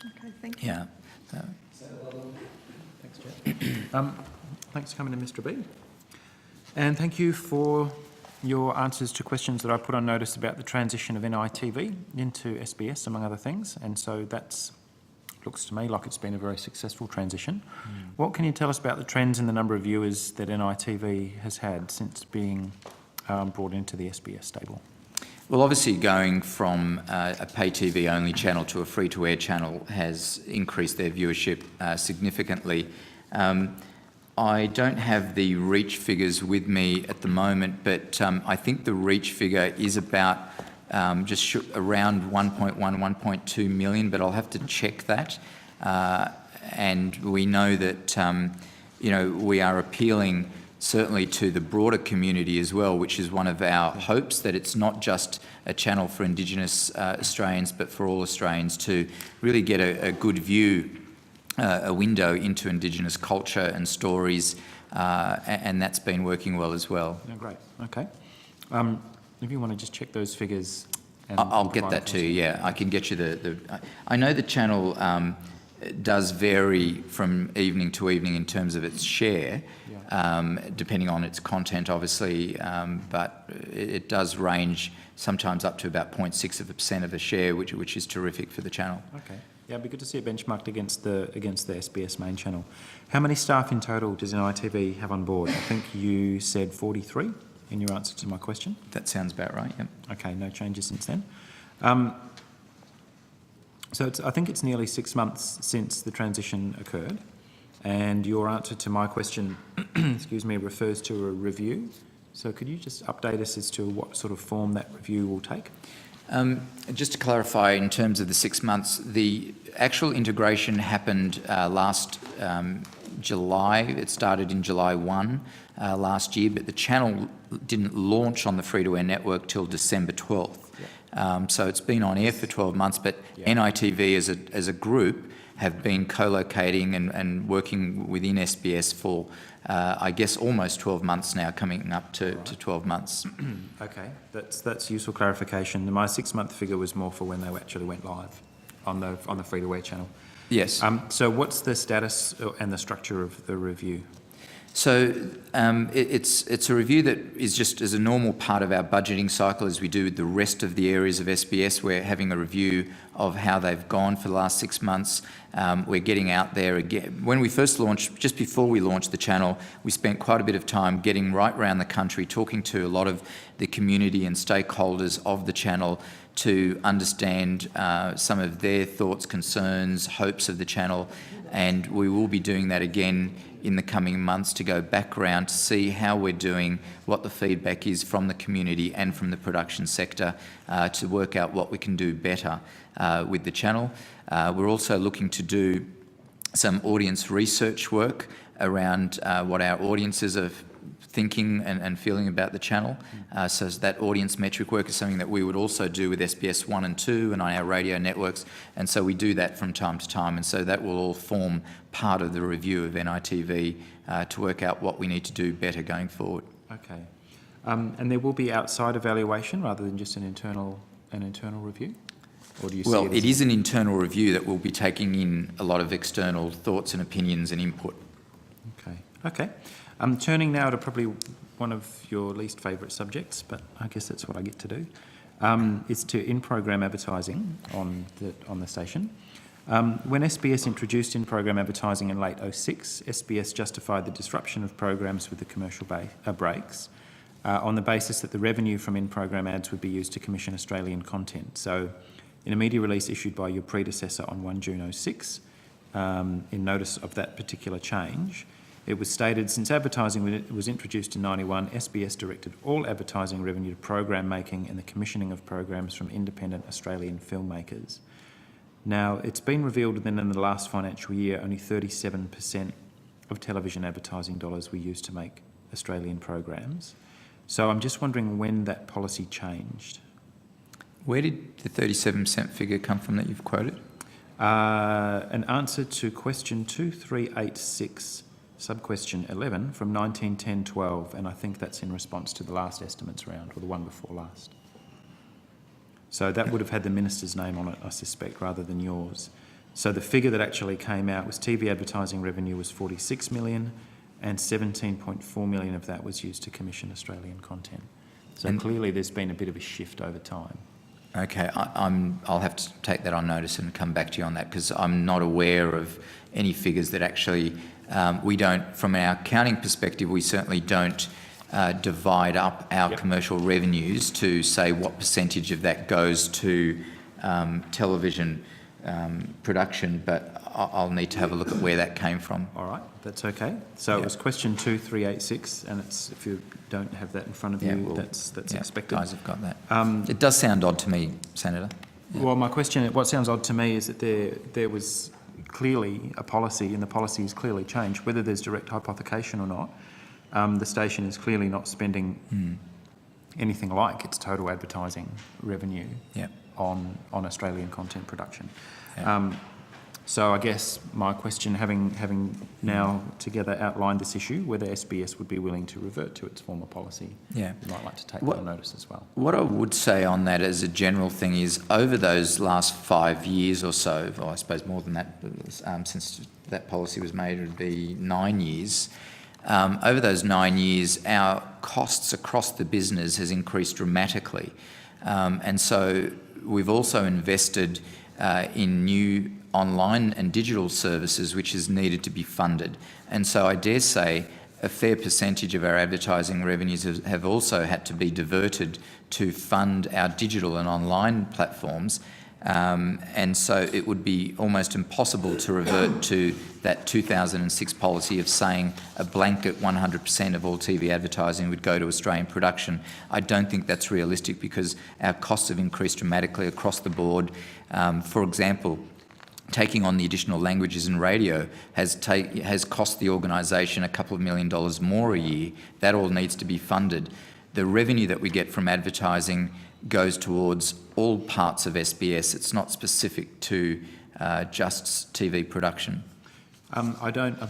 Okay, thank you. Yeah. Thanks, Jeff. Thanks for coming in, Mr. B. And thank you for your answers to questions that I put on notice about the transition of NITV into SBS, among other things. And so that looks to me like it's been a very successful transition. What can you tell us about the trends in the number of viewers that NITV has had since being brought into the SBS stable? Well, obviously going from a pay TV only channel to a free-to-air channel has increased their viewership significantly. I don't have the reach figures with me at the moment, but I think the reach figure is about just around 1.1, 1.2 million, but I'll have to check that. And we know that, we are appealing certainly to the broader community as well, which is one of our hopes, that it's not just a channel for Indigenous Australians, but for all Australians to really get a good view, a window into Indigenous culture and stories, and that's been working well as well. Oh, great. Okay. If you want to just check those figures. I'll get that to you, yeah. I can get you I know the channel does vary from evening to evening in terms of its share, depending on its content, obviously, but it does range sometimes up to about 0.6% of a share, which is terrific for the channel. Okay. Yeah, it'd be good to see it benchmarked against the SBS main channel. How many staff in total does NITV have on board? I think you said 43 in your answer to my question. That sounds about right, yep. Okay, no changes since then. So I think it's nearly 6 months since the transition occurred, and your answer to my question, excuse me, refers to a review. So could you just update us as to what sort of form that review will take? Just to clarify, in terms of the 6 months, the actual integration happened last July. It started in July 1 last year, but the channel didn't launch on the free-to-air network till December 12th. So it's been on air for 12 months, but NITV as a group have been co-locating and working within SBS for, I guess, almost 12 months now, coming up to 12 months. Okay, that's useful clarification. My 6 month figure was more for when they actually went live on the free-to-air channel. Yes. So what's the status and the structure of the review? So it's a review that is just as a normal part of our budgeting cycle as we do with the rest of the areas of SBS. We're having a review of how they've gone for the last 6 months. We're getting out there again. When we first launched, just before we launched the channel, we spent quite a bit of time getting right around the country, talking to a lot of the community and stakeholders of the channel to understand some of their thoughts, concerns, hopes of the channel. And we will be doing that again in the coming months to go back around to see how we're doing, what the feedback is from the community and from the production sector, to work out what we can do better with the channel. We're also looking to do some audience research work around what our audiences are thinking and feeling about the channel. So that audience metric work is something that we would also do with SBS 1 and 2 and on our radio networks, and so we do that from time to time, and so that will all form part of the review of NITV to work out what we need to do better going forward. Okay. And there will be outside evaluation rather than just an internal review? Or do you see it is an internal review that will be taking in a lot of external thoughts and opinions and input. Okay. Okay. I'm turning now to probably one of your least favourite subjects, but I guess that's what I get to do. It's to in-program advertising on the station. When SBS introduced in-program advertising in late 2006, SBS justified the disruption of programs with the commercial breaks on the basis that the revenue from in-program ads would be used to commission Australian content. So, in a media release issued by your predecessor on 1 June 2006, in notice of that particular change, it was stated, since advertising was introduced in 91, SBS directed all advertising revenue to program making and the commissioning of programs from independent Australian filmmakers. Now, it's been revealed that in the last financial year, only 37% of television advertising dollars were used to make Australian programs. So I'm just wondering when that policy changed. Where did the 37% figure come from that you've quoted? An answer to question 2386, sub-question 11, from 1910-12, and I think that's in response to the last estimates round, or the one before last. So that would have had the minister's name on it, I suspect, rather than yours. So the figure that actually came out was TV advertising revenue was 46 million, and 17.4 million of that was used to commission Australian content. So And clearly there's been a bit of a shift over time. Okay, I'll have to take that on notice and come back to you on that, because I'm not aware of any figures that actually, we don't, from our accounting perspective, we certainly don't divide up our commercial revenues to say what percentage of that goes to television production, but I'll need to have a look at where that came from. All right, that's okay. So it was question 2386, and it's, if you don't have that in front of you, well, that's expected. Guys have got that. It does sound odd to me, Senator. Well, my question, what sounds odd to me is that there was clearly a policy, and the policy has clearly changed. Whether there's direct hypothecation or not, the station is clearly not spending anything like its total advertising revenue on Australian content production. So I guess my question, having now together outlined this issue, whether SBS would be willing to revert to its former policy. You might like to take that on notice as well. What I would say on that as a general thing is, over those last 5 years or so, or I suppose more than that, since that policy was made, it would be 9 years. Over those 9 years, our costs across the business has increased dramatically. And so we've also invested in new online and digital services which is needed to be funded. And so I dare say a fair percentage of our advertising revenues have also had to be diverted to fund our digital and online platforms. And so it would be almost impossible to revert to that 2006 policy of saying a blanket 100% of all TV advertising would go to Australian production. I don't think that's realistic, because our costs have increased dramatically across the board. For example, taking on the additional languages in radio has cost the organisation $2 million more a year. That all needs to be funded. The revenue that we get from advertising goes towards all parts of SBS. It's not specific to just TV production. I'm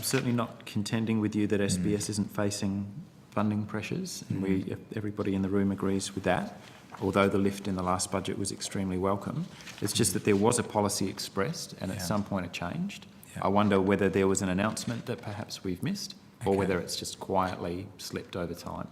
certainly not contending with you that SBS isn't facing funding pressures, and everybody in the room agrees with that, although the lift in the last budget was extremely welcome. It's just that there was a policy expressed, and at some point it changed. I wonder whether there was an announcement that perhaps we've missed, or whether it's just quietly slipped over time.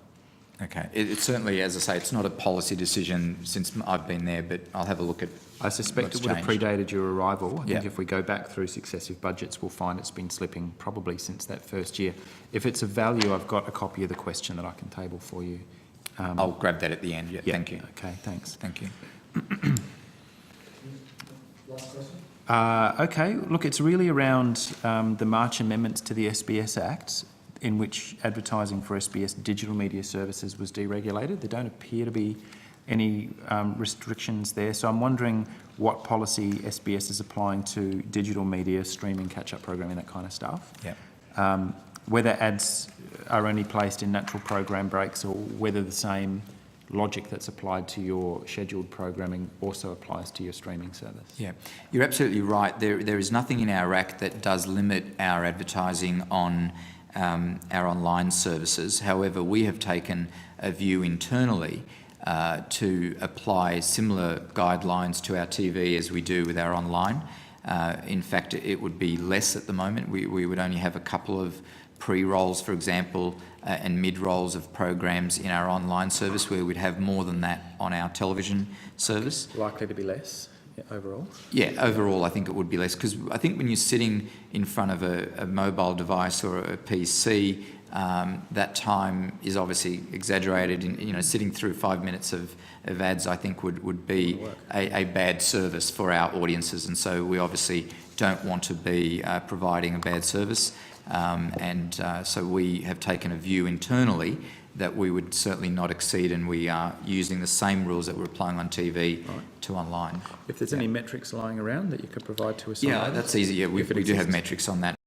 Okay. It's certainly, as I say, it's not a policy decision since I've been there, but I'll have a look at I suspect it would have predated your arrival. I think if we go back through successive budgets, we'll find it's been slipping probably since that first year. If it's of value, I've got a copy of the question that I can table for you. I'll grab that at the end. Thank you. Okay, thanks. Thank you. Last question? Okay, look, it's really around the March amendments to the SBS Act, in which advertising for SBS digital media services was deregulated. There don't appear to be any restrictions there. So I'm wondering what policy SBS is applying to digital media, streaming, catch-up programming, that kind of stuff. Whether ads are only placed in natural program breaks, or whether the same logic that's applied to your scheduled programming also applies to your streaming service. Yeah, you're absolutely right. There is nothing in our Act that does limit our advertising on our online services. However, we have taken a view internally to apply similar guidelines to our TV as we do with our online. In fact, it would be less at the moment. We would only have a couple of pre-rolls, for example, and mid-rolls of programs in our online service, where we'd have more than that on our television service. Likely to be less overall? Yeah, overall I think it would be less, because I think when you're sitting in front of a mobile device or a PC, that time is obviously exaggerated. Sitting through 5 minutes of ads, I think would be a bad service for our audiences, and so we obviously don't want to be providing a bad service. So we have taken a view internally that we would certainly not exceed, and we are using the same rules that we're applying on TV to online. If there's any metrics lying around that you could provide to us? Yeah, that's easy. Yeah, we do have metrics on that.